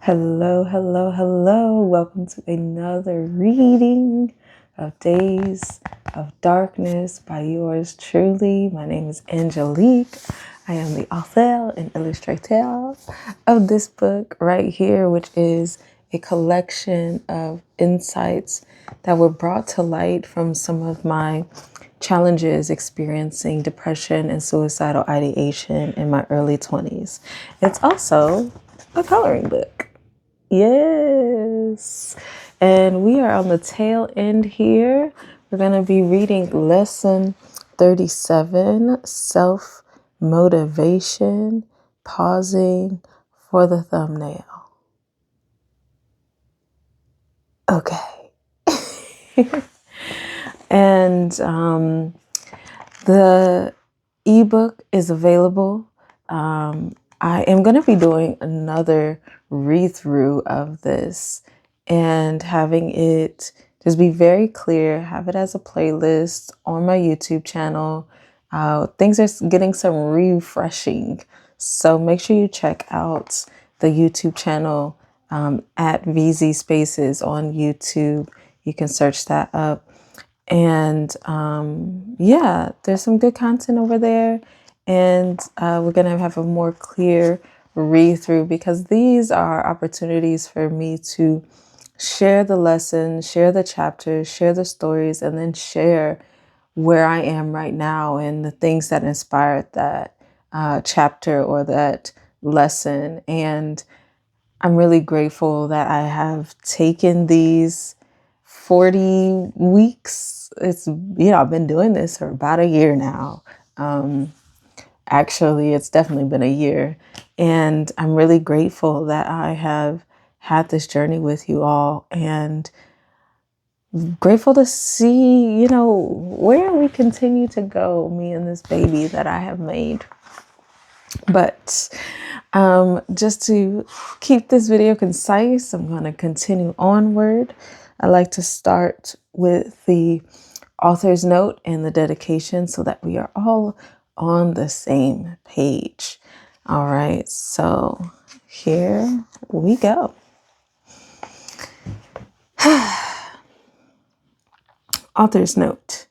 Hello, hello, hello. Welcome to another reading of Days of Darkness by yours truly. My name is Angelique. I am the author and illustrator of this book right here, which is a collection of insights that were brought to light from some of my challenges experiencing depression and suicidal ideation in my early 20s. It's also a coloring book. Yes. And we are on the tail end here. We're going to be reading lesson 37, self motivation, pausing for the thumbnail. Okay. And the ebook is available. I am going to be doing another read through of this and having it just be very clear, have it as a playlist on my YouTube channel. Things are getting some refreshing. So make sure you check out the YouTube channel at VZ Spaces on YouTube. You can search that up. And yeah, there's some good content over there. And we're going to have a more clear read through because these are opportunities for me to share the lessons, share the chapters, share the stories, and then share where I am right now and the things that inspired that chapter or that lesson. And I'm really grateful that I have taken these 40 weeks. I've been doing this for about a year now. Actually, it's definitely been a year. And I'm really grateful that I have had this journey with you all and grateful to see, where we continue to go, me and this baby that I have made. But just to keep this video concise, I'm going to continue onward. I like to start with the author's note and the dedication so that we are all on the same page. All right, so here we go. Author's note.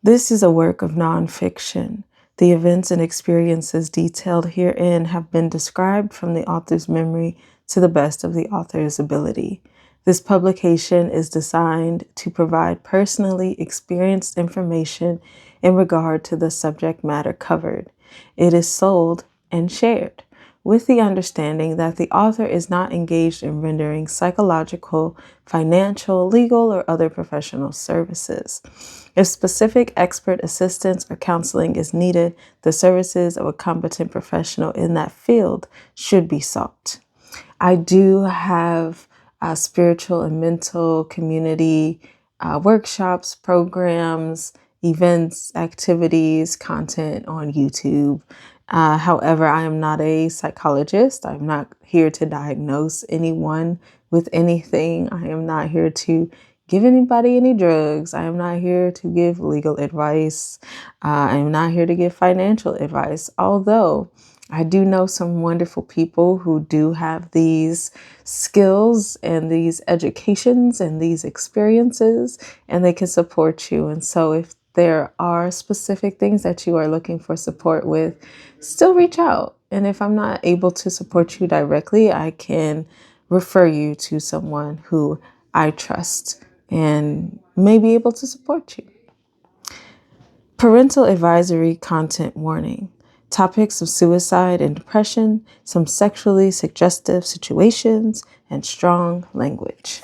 This is a work of nonfiction. The events and experiences detailed herein have been described from the author's memory to the best of the author's ability. This publication is designed to provide personally experienced information in regard to the subject matter covered. It is sold and shared with the understanding that the author is not engaged in rendering psychological, financial, legal, or other professional services. If specific expert assistance or counseling is needed, the services of a competent professional in that field should be sought. I do have spiritual and mental community workshops, programs, events, activities, content on YouTube. However, I am not a psychologist. I'm not here to diagnose anyone with anything. I am not here to give anybody any drugs. I am not here to give legal advice. I am not here to give financial advice, although I do know some wonderful people who do have these skills and these educations and these experiences, and they can support you. And so if there are specific things that you are looking for support with, still reach out. And if I'm not able to support you directly, I can refer you to someone who I trust and may be able to support you. Parental advisory content warning. Topics of suicide and depression, some sexually suggestive situations, and strong language.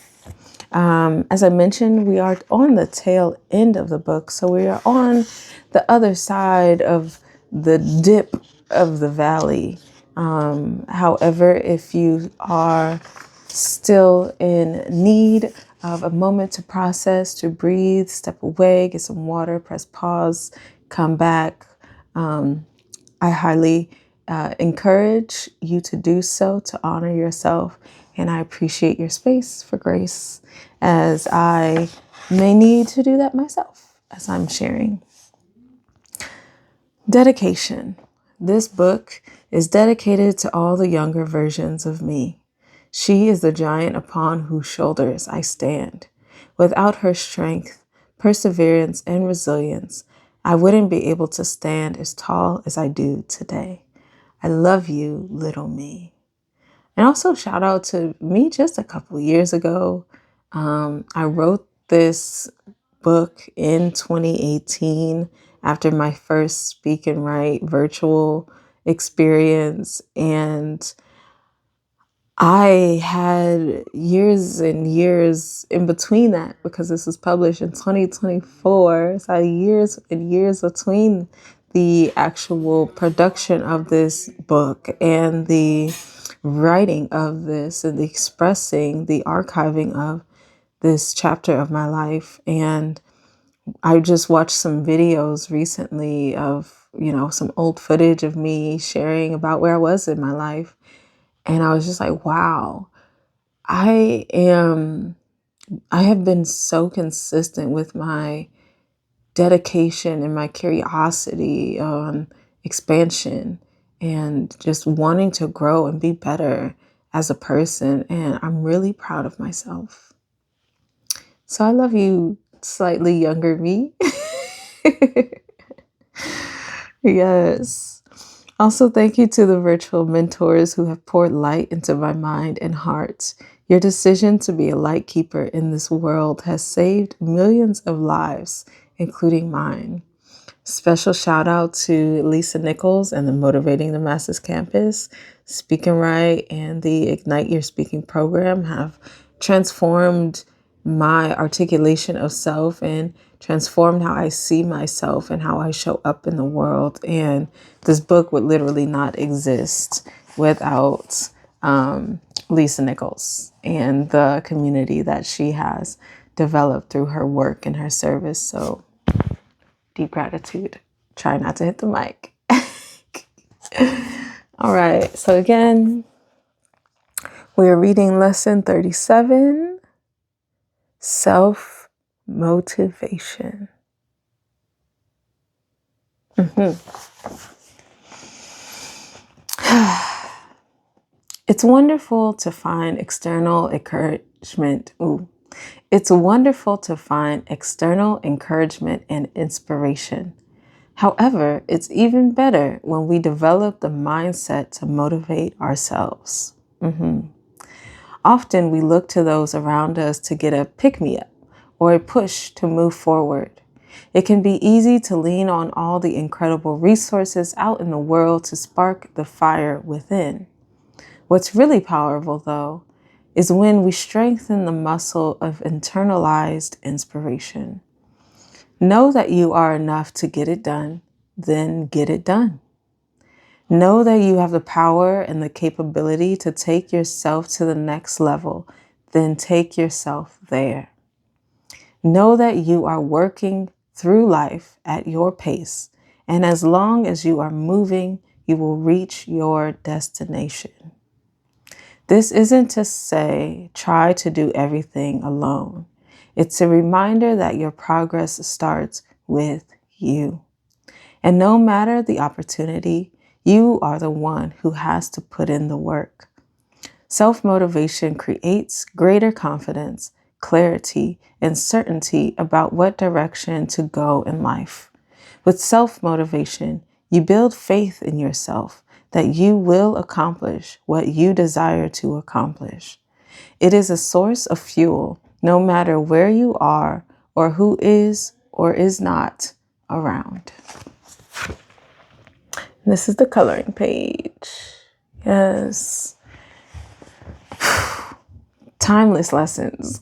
As I mentioned, we are on the tail end of the book, so we are on the other side of the dip of the valley. However, if you are still in need of a moment to process, to breathe, step away, get some water, press pause, come back, I highly encourage you to do so, to honor yourself. And I appreciate your space for grace, as I may need to do that myself as I'm sharing. Dedication. This book is dedicated to all the younger versions of me. She is the giant upon whose shoulders I stand. Without her strength, perseverance, and resilience, I wouldn't be able to stand as tall as I do today. I love you, little me. And also, shout out to me just a couple years ago. I wrote this book in 2018 after my first Speak and Write virtual experience. And I had years and years in between that because this was published in 2024. So I had years and years between the actual production of this book and the writing of this and the expressing, the archiving of this chapter of my life. And I just watched some videos recently of, some old footage of me sharing about where I was in my life. And I was just like, wow, I have been so consistent with my dedication and my curiosity on expansion and just wanting to grow and be better as a person. And I'm really proud of myself. So I love you, slightly younger me. Yes. Also, thank you to the virtual mentors who have poured light into my mind and heart. Your decision to be a light keeper in this world has saved millions of lives, including mine. Special shout out to Lisa Nichols and the Motivating the Masses campus. Speak and Write and the Ignite Your Speaking program have transformed my articulation of self and transformed how I see myself and how I show up in the world. And this book would literally not exist without Lisa Nichols and the community that she has developed through her work and her service. So deep gratitude. Try not to hit the mic. All right. So again, we are reading lesson 37, self-motivation. It's wonderful to find external encouragement. It's wonderful to find external encouragement and inspiration. However, it's even better when we develop the mindset to motivate ourselves. Often we look to those around us to get a pick-me-up or a push to move forward. It can be easy to lean on all the incredible resources out in the world to spark the fire within. What's really powerful, though, is when we strengthen the muscle of internalized inspiration. Know that you are enough to get it done, then get it done. Know that you have the power and the capability to take yourself to the next level, then take yourself there. Know that you are working through life at your pace, and as long as you are moving, you will reach your destination. This isn't to say try to do everything alone. It's a reminder that your progress starts with you. And no matter the opportunity, you are the one who has to put in the work. Self-motivation creates greater confidence, clarity, and certainty about what direction to go in life. With self-motivation, you build faith in yourself that you will accomplish what you desire to accomplish. It is a source of fuel no matter where you are or who is or is not around. This is the coloring page. Yes. Timeless lessons.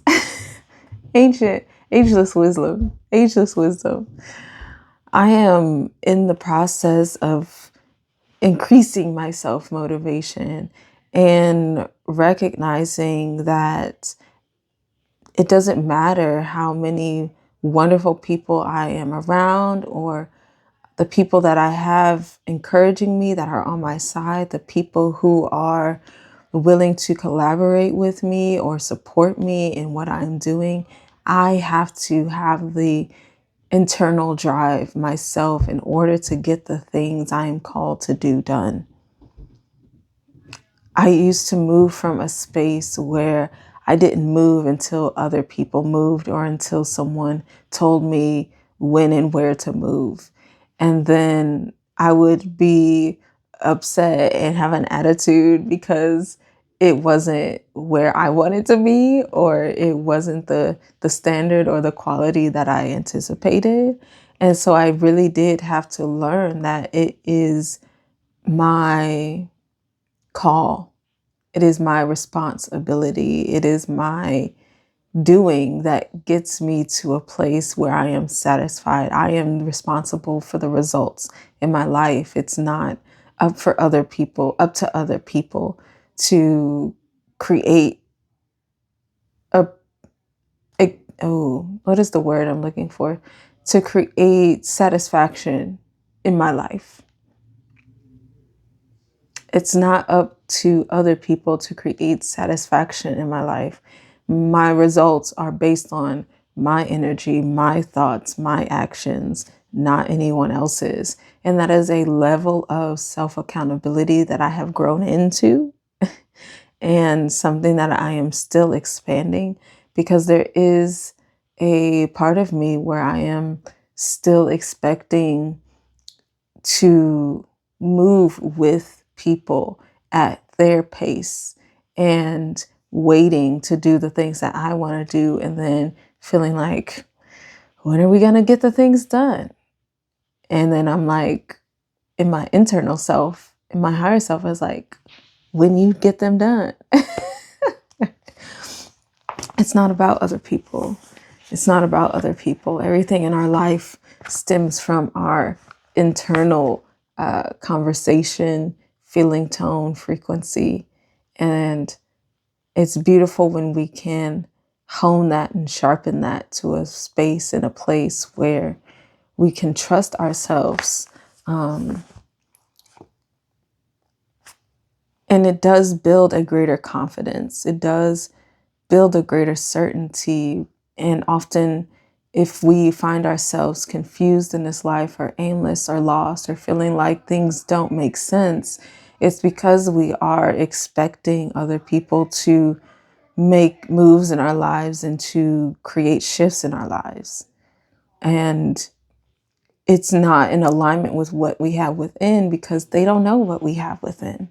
Ageless wisdom. I am in the process of increasing my self-motivation and recognizing that it doesn't matter how many wonderful people I am around or the people that I have encouraging me, that are on my side, the people who are willing to collaborate with me or support me in what I'm doing. I have to have the internal drive myself in order to get the things I am called to do done. I used to move from a space where I didn't move until other people moved or until someone told me when and where to move. And then I would be upset and have an attitude because it wasn't where I wanted to be, or it wasn't the standard or the quality that I anticipated. And so I really did have to learn that it is my call. It is my responsibility. It is my doing that gets me to a place where I am satisfied. I am responsible for the results in my life. It's not up to other people to create a, what is the word I'm looking for? To create satisfaction in my life. It's not up to other people to create satisfaction in my life. My results are based on my energy, my thoughts, my actions, not anyone else's. And that is a level of self accountability that I have grown into and something that I am still expanding, because there is a part of me where I am still expecting to move with people at their pace and waiting to do the things that I want to do, and then feeling like, when are we going to get the things done? And then I'm like, in my internal self, in my higher self, is like, when you get them done. It's not about other people. It's not about other people. Everything in our life stems from our internal conversation, feeling, tone, frequency. And it's beautiful when we can hone that and sharpen that to a space and a place where we can trust ourselves. And it does build a greater confidence. It does build a greater certainty. And often, if we find ourselves confused in this life, or aimless, or lost, or feeling like things don't make sense, it's because we are expecting other people to make moves in our lives and to create shifts in our lives. And it's not in alignment with what we have within, because they don't know what we have within.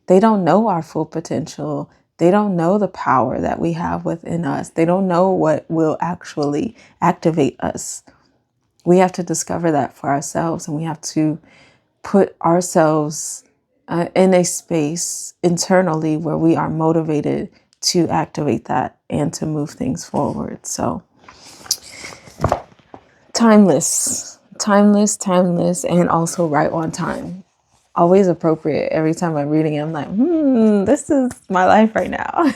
They don't know our full potential. They don't know the power that we have within us. They don't know what will actually activate us. We have to discover that for ourselves, and we have to put ourselves in a space internally where we are motivated to activate that and to move things forward. So timeless, and also right on time. Always appropriate. Every time I'm reading it, I'm like, this is my life right now.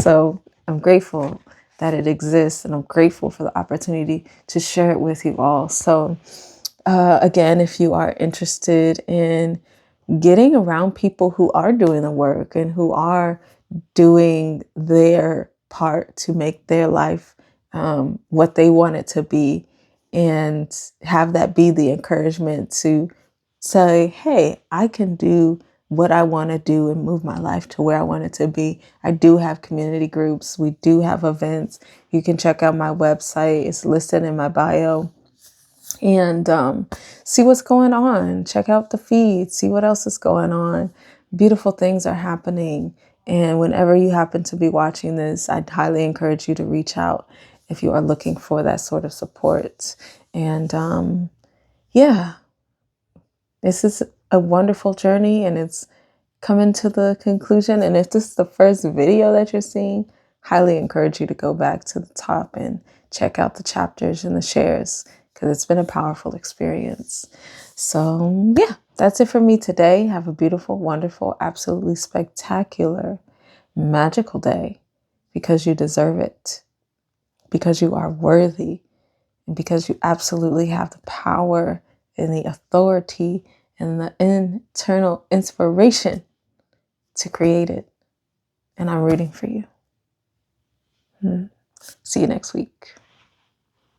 So I'm grateful that it exists, and I'm grateful for the opportunity to share it with you all. So again, if you are interested in getting around people who are doing the work and who are doing their part to make their life what they want it to be, and have that be the encouragement to say, hey, I can do what I want to do and move my life to where I want it to be. I do have community groups. We do have events. You can check out my website. It's listed in my bio. And see what's going on. Check out the feed. See what else is going on. Beautiful things are happening. And whenever you happen to be watching this, I'd highly encourage you to reach out if you are looking for that sort of support. And yeah, this is a wonderful journey, and it's coming to the conclusion. And if this is the first video that you're seeing, highly encourage you to go back to the top and check out the chapters and the shares, because it's been a powerful experience. So yeah, that's it for me today. Have a beautiful, wonderful, absolutely spectacular, magical day, because you deserve it, because you are worthy, and because you absolutely have the power and the authority and the internal inspiration to create it. And I'm rooting for you. See you next week.